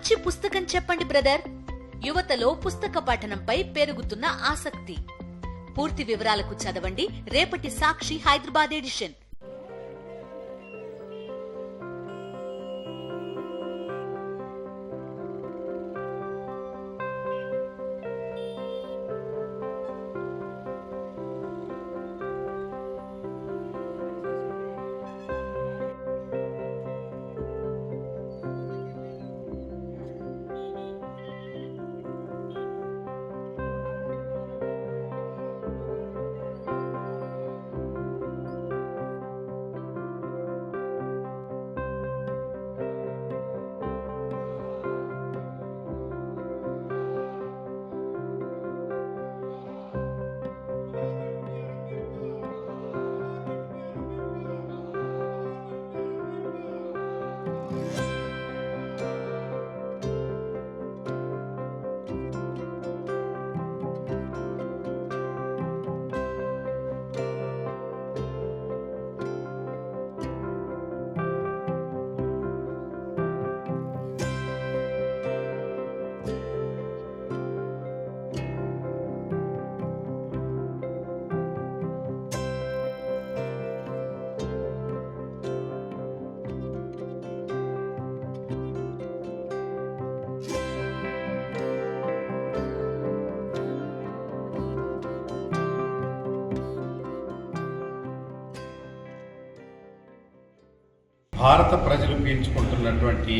మంచి పుస్తకం చెప్పండి బ్రదర్. యువతలో పుస్తక పఠనంపై పెరుగుతున్న ఆసక్తి. పూర్తి వివరాలకు చదవండి రేపటి సాక్షి హైదరాబాద్ ఎడిషన్. భారత ప్రజలు పీల్చుకుంటున్నటువంటి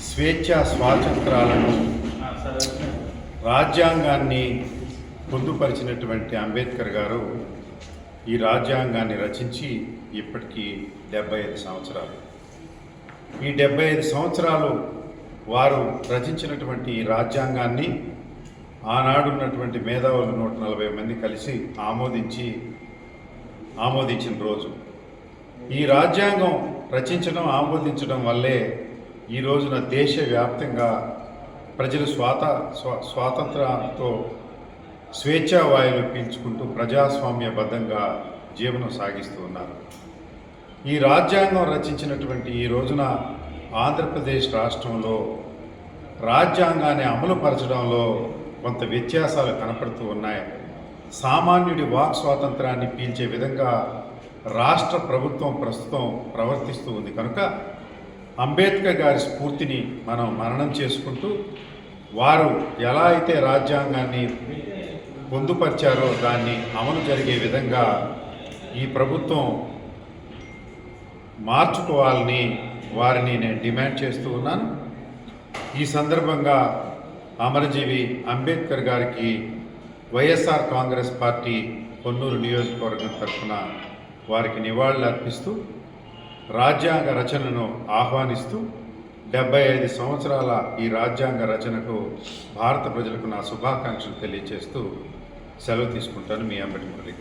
స్వేచ్ఛా స్వాతంత్రాలను రాజ్యాంగాన్ని పొందుపరిచినటువంటి అంబేద్కర్ గారు ఈ రాజ్యాంగాన్ని రచించి ఇప్పటికీ 75 సంవత్సరాలు. ఈ 75 సంవత్సరాలు వారు రచించినటువంటి ఈ రాజ్యాంగాన్ని ఆనాడున్నటువంటి మేధావులు 140 మంది కలిసి ఆమోదించిన రోజు. ఈ రాజ్యాంగం రచించడం ఆమోదించడం వల్లే ఈ రోజున దేశవ్యాప్తంగా ప్రజలు స్వాతంత్రంతో స్వేచ్ఛా వాయువులు పీల్చుకుంటూ ప్రజాస్వామ్యబద్ధంగా జీవనం సాగిస్తూ ఉన్నారు. ఈ రాజ్యాంగం రచించినటువంటి ఈ రోజున ఆంధ్రప్రదేశ్ రాష్ట్రంలో రాజ్యాంగాన్ని అమలుపరచడంలో కొంత వ్యత్యాసాలు కనపడుతూ ఉన్నాయి. సామాన్యుడి వాక్ స్వాతంత్రాన్ని పీల్చే విధంగా రాష్ట్ర ప్రభుత్వం ప్రస్తుతం ప్రవర్తిస్తూ ఉంది. కనుక అంబేద్కర్ గారి స్ఫూర్తిని మనం మననం చేసుకుంటూ వారు ఎలా అయితే రాజ్యాంగాన్ని పొందుపరిచారో దాన్ని అమలు జరిగే విధంగా ఈ ప్రభుత్వం మార్చుకోవాలని వారిని నేను డిమాండ్ చేస్తూ ఉన్నాను. ఈ సందర్భంగా అమరజీవి అంబేద్కర్ గారికి వైఎస్ఆర్ కాంగ్రెస్ పార్టీ పొన్నూరు నియోజకవర్గం తరఫున వారికి నివాళులు అర్పిస్తూ రాజ్యాంగ రచనను ఆహ్వానిస్తూ 75 సంవత్సరాల ఈ రాజ్యాంగ రచనకు భారత ప్రజలకు నా శుభాకాంక్షలు తెలియజేస్తూ సెలవు తీసుకుంటాను. మీ అంబటి మురళీకృష్ణ.